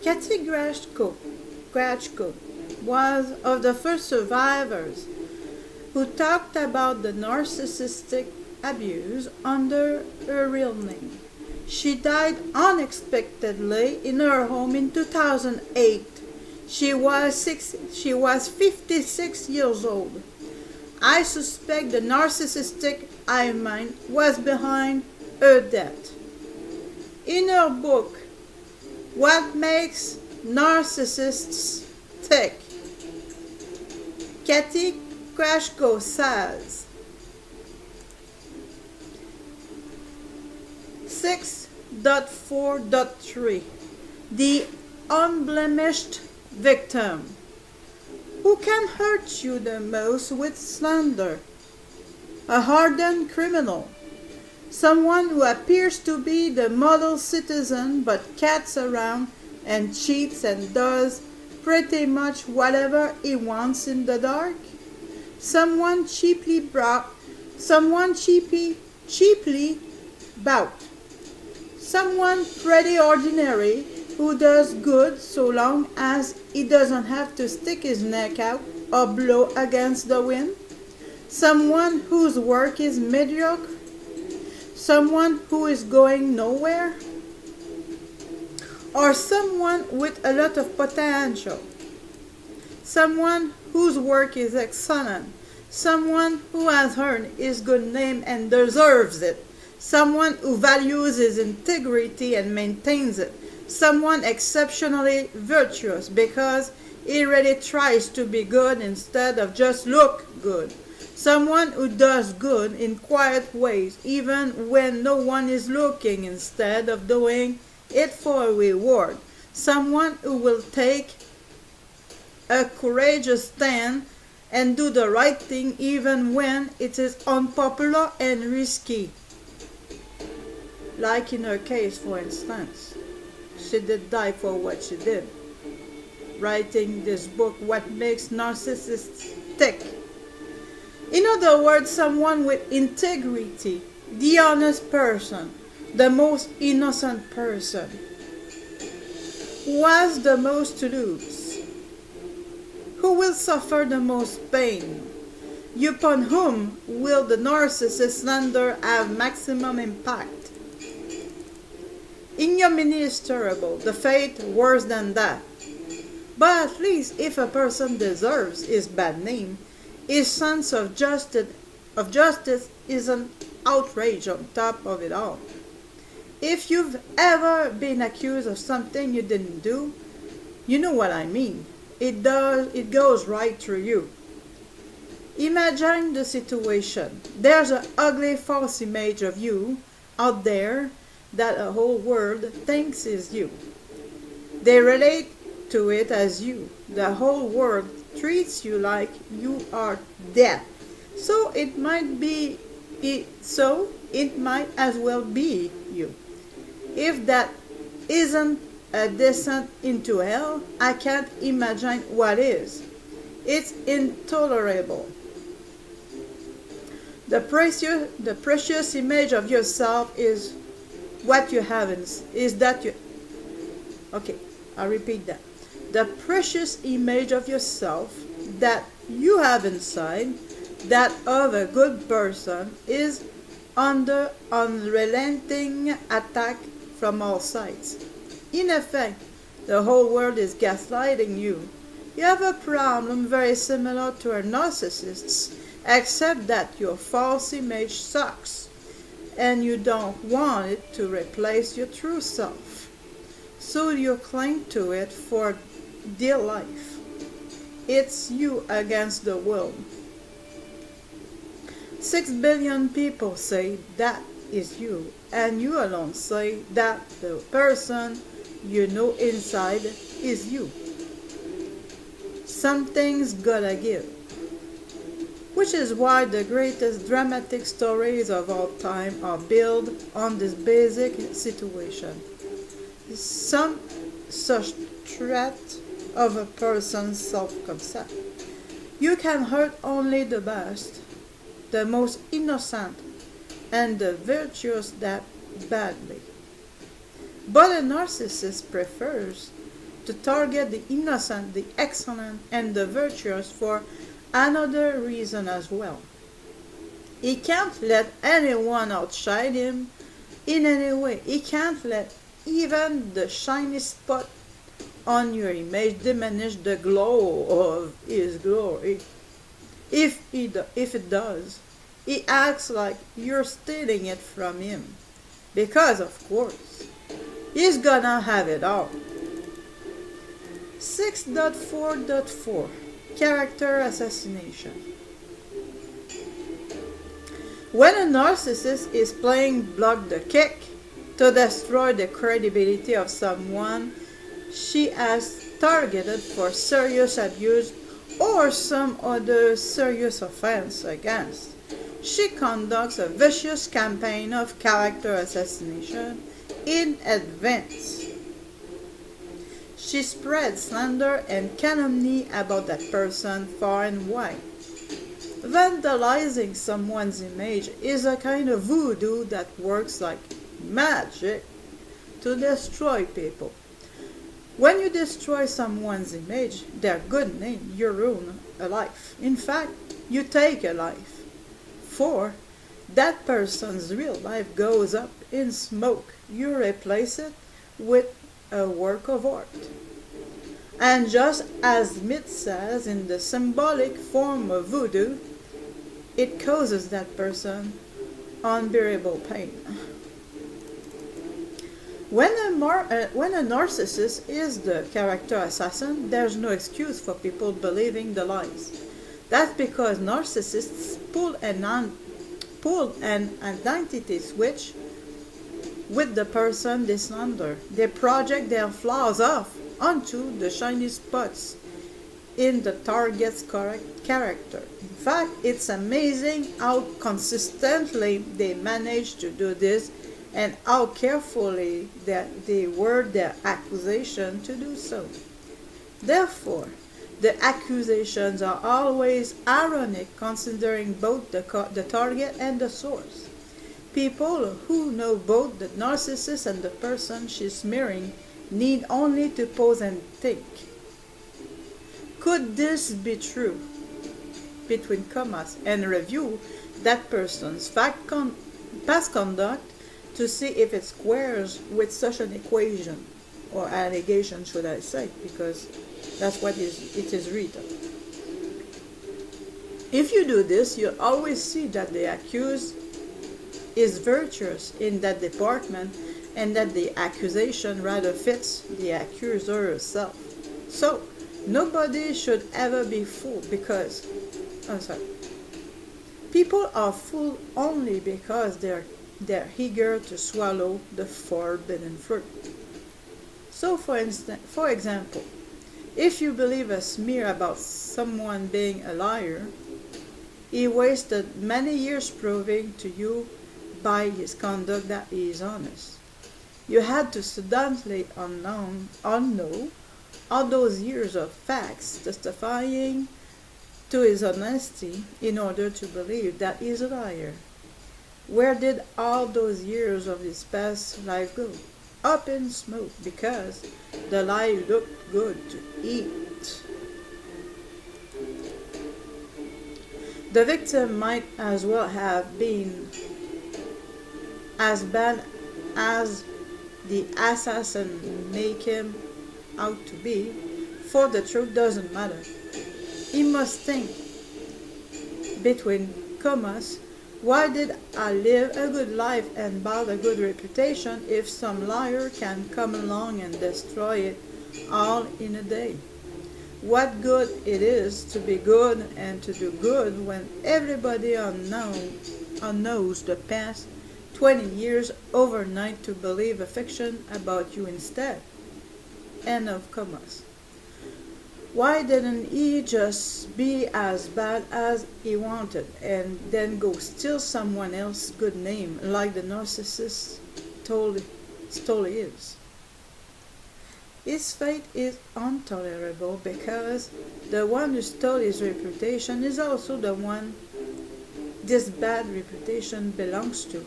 Kathy Krajco was of the first survivors who talked about the narcissistic abuse under her real name. She died unexpectedly in her home in 2008. She was 56 years old. I suspect the narcissistic hive mind was behind her death. In her book, What Makes Narcissists Tick, Kathy Krajco says, 6.4.3 The Unblemished Victim. Who can hurt you the most with slander? A hardened criminal. Someone who appears to be the model citizen but cats around and cheats and does pretty much whatever he wants in the dark. Someone cheaply bought. Someone pretty ordinary who does good so long as he doesn't have to stick his neck out or blow against the wind. Someone whose work is mediocre. Someone who is going nowhere. Or someone with a lot of potential. Someone whose work is excellent. Someone who has earned his good name and deserves it. Someone who values his integrity and maintains it. Someone exceptionally virtuous because he really tries to be good instead of just look good. Someone who does good in quiet ways even when no one is looking instead of doing it for a reward. Someone who will take a courageous stand and do the right thing even when it is unpopular and risky. Like in her case, for instance. She did die for what she did, writing this book, What Makes Narcissists Tick. In other words, someone with integrity, the honest person, the most innocent person, who has the most to lose, who will suffer the most pain, upon whom will the narcissist slander have maximum impact. Ignominy is terrible, the fate worse than that. But at least if a person deserves his bad name, his sense of justice isn't outrage on top of it all. If you've ever been accused of something you didn't do, you know what I mean. It goes right through you. Imagine the situation. There's an ugly false image of you out there that a whole world thinks is you. They relate to it as you. The whole world treats you like you are dead. So it might as well be you. If that isn't a descent into hell, I can't imagine what is. It's intolerable. The precious image of yourself is what you have I'll repeat that. The precious image of yourself that you have inside, that of a good person, is under unrelenting attack from all sides. In effect, the whole world is gaslighting you. You have a problem very similar to a narcissist's, except that your false image sucks, and you don't want it to replace your true self. So you cling to it for dear life. It's you against the world. 6 billion people say that is you, and you alone say that the person you know inside is you. Something's gotta give. Which is why the greatest dramatic stories of all time are built on this basic situation. Some such threat of a person's self-concept. You can hurt only the best, the most innocent, and the virtuous that badly. But a narcissist prefers to target the innocent, the excellent, and the virtuous for another reason as well. He can't let anyone outshine him in any way. He can't let even the shiny spot on your image diminish the glow of his glory. If it does, he acts like you're stealing it from him. Because, of course, he's gonna have it all. 6.4.4 Character Assassination. When a narcissist is playing block the kick to destroy the credibility of someone she has targeted for serious abuse or some other serious offense against, she conducts a vicious campaign of character assassination in advance. She spreads slander and calumny about that person far and wide. Vandalizing someone's image is a kind of voodoo that works like magic to destroy people. When you destroy someone's image, their good name, you ruin a life. In fact, you take a life. For that person's real life goes up in smoke. You replace it with a work of art. And just as myth says, in the symbolic form of voodoo, it causes that person unbearable pain. When a narcissist is the character assassin, there's no excuse for people believing the lies. That's because narcissists pull an identity switch with the person they slander. They project their flaws off onto the shiny spots in the target's character. In fact, it's amazing how consistently they manage to do this and how carefully they word their accusation to do so. Therefore, the accusations are always ironic considering both the target and the source. People who know both the narcissist and the person she's smearing need only to pause and think. Could this be true? Between commas, and review that person's past conduct to see if it squares with such an equation, or allegation should I say, because that's what it is written. If you do this, you'll always see that the accused is virtuous in that department and that the accusation rather fits the accuser herself. So, nobody should ever be fooled because, people are fooled only because they're eager to swallow the forbidden fruit. So, for example, if you believe a smear about someone being a liar, he wasted many years proving to you by his conduct that he is honest. You had to suddenly unknow all those years of facts testifying to his honesty in order to believe that he is a liar. Where did all those years of his past life go? Up in smoke, because the lie looked good to eat. The victim might as well have been as bad as the assassin make him out to be, for the truth doesn't matter. He must think, between commas, why did I live a good life and build a good reputation if some liar can come along and destroy it all in a day? What good it is to be good and to do good when everybody knows the past 20 years overnight to believe a fiction about you instead. End of commas. Why didn't he just be as bad as he wanted and then go steal someone else's good name like the narcissist stole his? His fate is intolerable because the one who stole his reputation is also the one this bad reputation belongs to.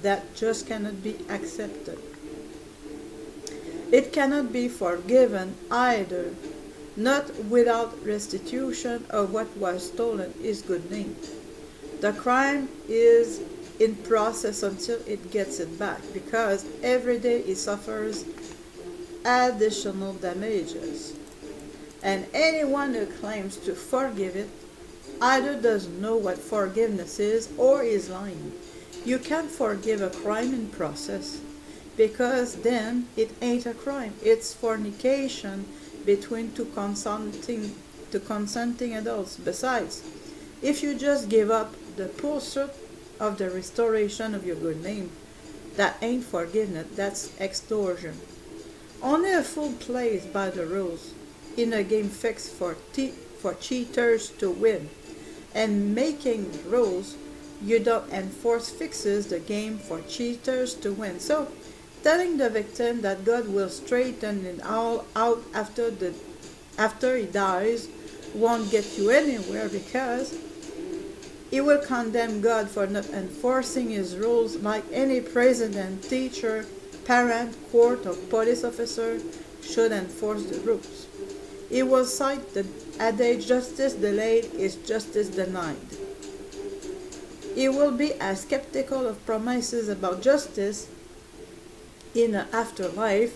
That just cannot be accepted. It cannot be forgiven either, not without restitution of what was stolen is good name. The crime is in process until it gets it back, because every day it suffers additional damages. And anyone who claims to forgive it either doesn't know what forgiveness is or is lying. You can't forgive a crime in process, because then it ain't a crime. It's fornication between two consenting adults. Besides, if you just give up the pursuit of the restoration of your good name, that ain't forgiveness, that's extortion. Only a fool plays by the rules in a game fixed for cheaters to win. And making rules you don't enforce fixes the game for cheaters to win. So, telling the victim that God will straighten it all out after he dies won't get you anywhere, because he will condemn God for not enforcing his rules like any president, teacher, parent, court, or police officer should enforce the rules. He will cite the adage, justice delayed is justice denied. He will be as skeptical of promises about justice in an afterlife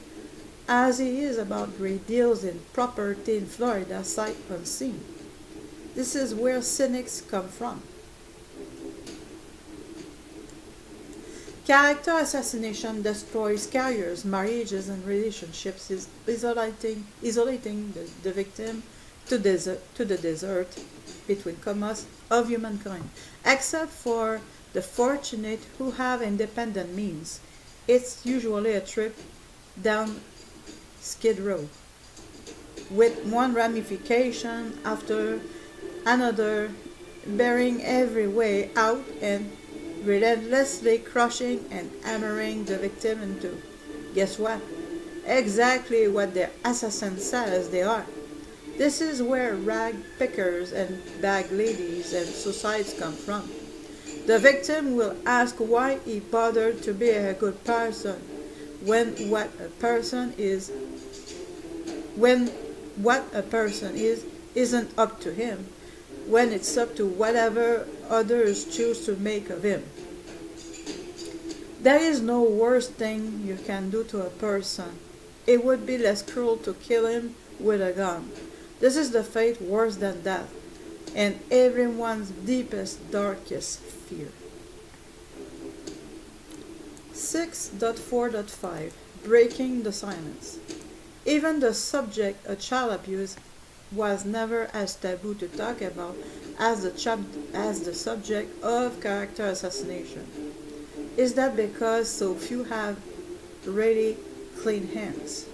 as he is about great deals in property in Florida sight unseen. This is where cynics come from. Character assassination destroys careers, marriages, and relationships, isolating the victim to the desert, between commas, of humankind. Except for the fortunate who have independent means, it's usually a trip down Skid Row, with one ramification after another, bearing every way out and relentlessly crushing and hammering the victim into, guess what? Exactly what the assassin says they are. This is where rag pickers and bag ladies and suicides come from. The victim will ask why he bothered to be a good person when what a person is isn't up to him, when it's up to whatever others choose to make of him. There is no worse thing you can do to a person. It would be less cruel to kill him with a gun. This is the fate worse than death, and everyone's deepest, darkest fear. 6.4.5 Breaking the silence. Even the subject of child abuse was never as taboo to talk about as the subject of character assassination. Is that because so few have really clean hands?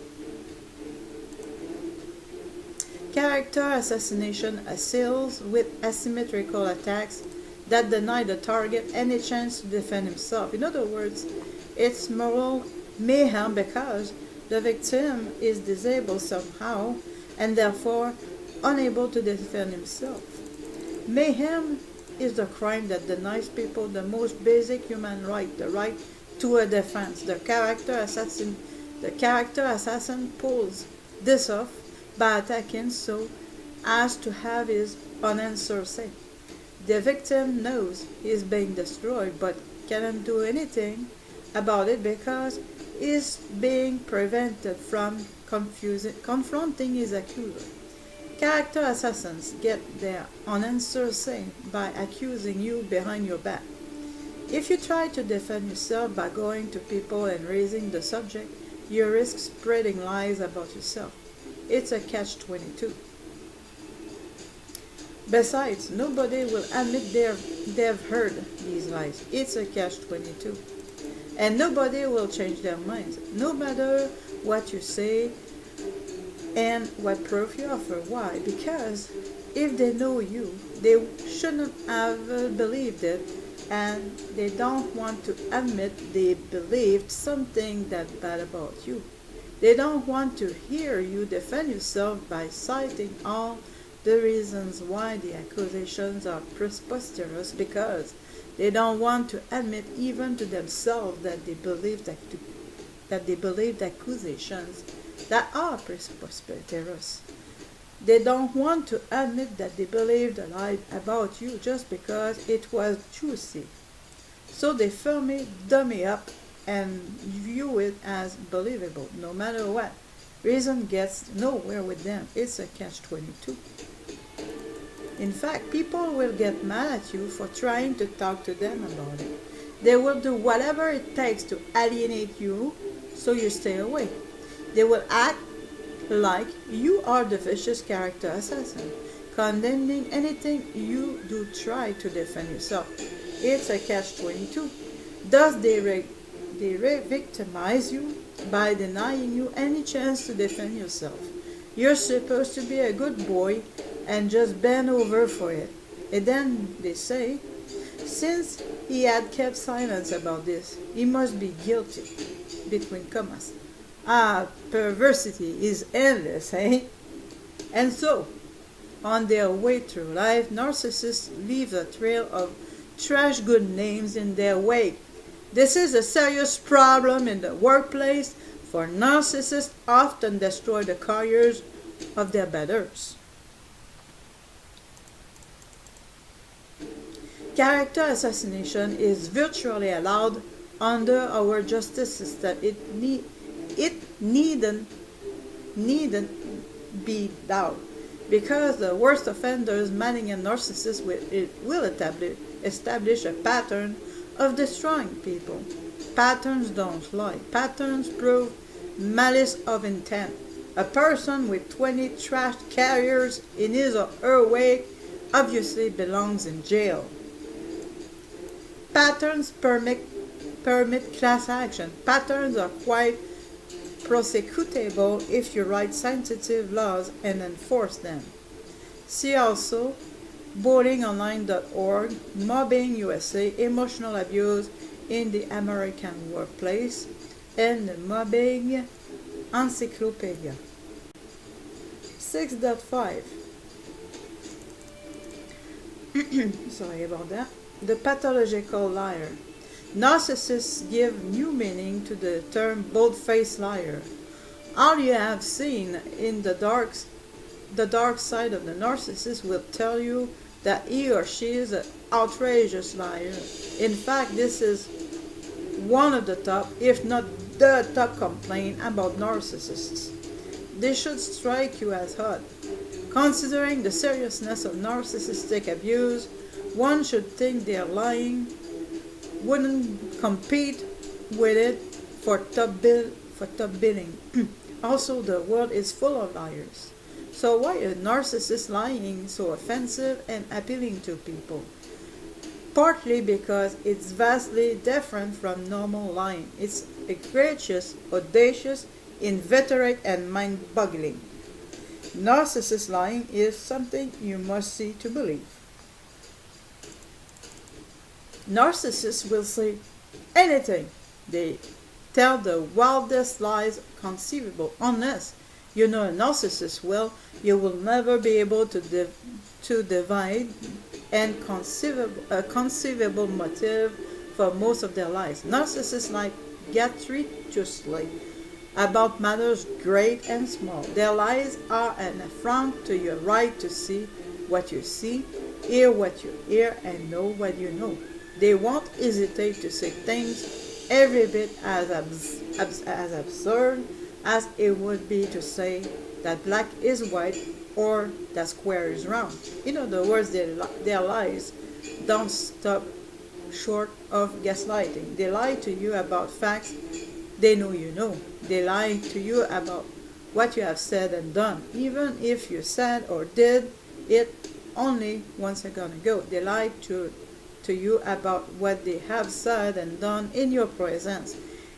Character assassination assails with asymmetrical attacks that deny the target any chance to defend himself. In other words, it's moral mayhem because the victim is disabled somehow and therefore unable to defend himself. Mayhem is the crime that denies people the most basic human right, the right to a defense. The character assassin pulls this off by attacking so as to have his unanswered say. The victim knows he is being destroyed but cannot do anything about it because he is being prevented from confronting his accuser. Character assassins get their unanswered say by accusing you behind your back. If you try to defend yourself by going to people and raising the subject, you risk spreading lies about yourself. It's a catch-22. Besides, nobody will admit they've heard these lies. It's a catch-22. And nobody will change their minds, no matter what you say and what proof you offer. Why? Because if they know you, they shouldn't have believed it, and they don't want to admit they believed something that bad about you. They don't want to hear you defend yourself by citing all the reasons why the accusations are preposterous, because they don't want to admit even to themselves that they believe that too. that they believed accusations that are preposterous. They don't want to admit that they believed a lie about you just because it was juicy. So they firmly dummy up and view it as believable, no matter what. Reason gets nowhere with them. It's a catch-22. In fact, people will get mad at you for trying to talk to them about it. They will do whatever it takes to alienate you so you stay away. They will act like you are the vicious character assassin, condemning anything you do try to defend yourself. It's a catch-22. Thus they re-victimize you by denying you any chance to defend yourself. You're supposed to be a good boy and just bend over for it. And then they say, since he had kept silence about this, he must be guilty, between commas. Perversity is endless, eh? And so, on their way through life, narcissists leave a trail of trash good names in their wake. This is a serious problem in the workplace, for narcissists often destroy the careers of their betters. Character assassination is virtually allowed under our justice system. It needn't be done, because the worst offenders, malignant narcissists, will establish a pattern of destroying people. Patterns don't lie. Patterns prove malice of intent. A person with 20 trash carriers in his or her wake obviously belongs in jail. Patterns permit class action. Patterns are quite prosecutable if you write sensitive laws and enforce them. See also bullyingonline.org, Mobbing USA, Emotional Abuse in the American Workplace, and the Mobbing Encyclopedia. 6.5 Sorry about that. The pathological liar. Narcissists give new meaning to the term bold-faced liar. All you have seen in the dark side of the narcissist will tell you that he or she is an outrageous liar. In fact, this is one of the top, if not the top complaint about narcissists. They should strike you as odd. Considering the seriousness of narcissistic abuse, one should think their lying wouldn't compete with it for top billing. Also, the world is full of liars. So why is narcissist lying so offensive and appealing to people? Partly because it's vastly different from normal lying. It's egregious, audacious, inveterate, and mind-boggling. Narcissist lying is something you must see to believe. Narcissists will say anything. They tell the wildest lies conceivable. Unless you know a narcissist well, you will never be able to divide and a conceivable motive for most of their lies. Narcissists like get gratuitously about matters great and small. Their lies are an affront to your right to see what you see, hear what you hear, and know what you know. They won't hesitate to say things every bit as absurd as it would be to say that black is white or that square is round. In other words, their lies don't stop short of gaslighting. They lie to you about facts they know you know. They lie to you about what you have said and done, even if you said or did it only once ago. They lie to you about what they have said and done in your presence,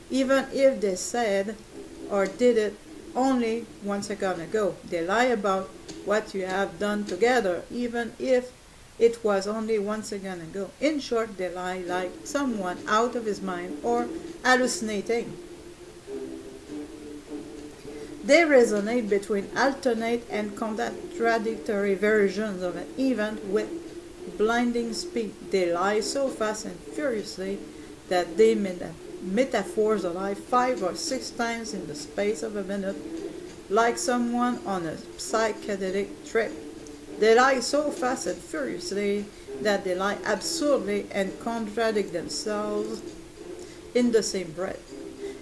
even if they said or did it only once ago. They lie about what you have done together, even if it was only once ago. In short, they lie like someone out of his mind or hallucinating. They resonate between alternate and contradictory versions of an event with blinding speed. They lie so fast and furiously that they metaphors alive 5 or 6 times in the space of a minute, like someone on a psychedelic trip. They lie so fast and furiously that they lie absurdly and contradict themselves in the same breath.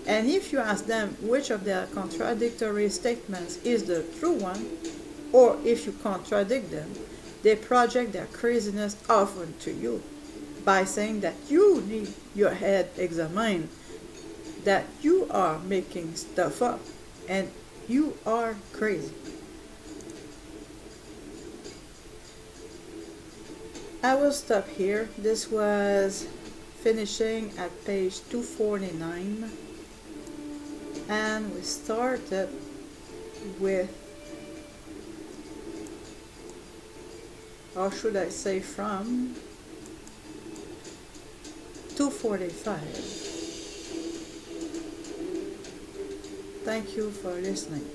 And if you ask them which of their contradictory statements is the true one, or if you contradict them, they project their craziness off onto you by saying that you need your head examined, that you are making stuff up, and you are crazy. I will stop here. This was finishing at page 249, and we started with, or should I say from 245. Thank you for listening.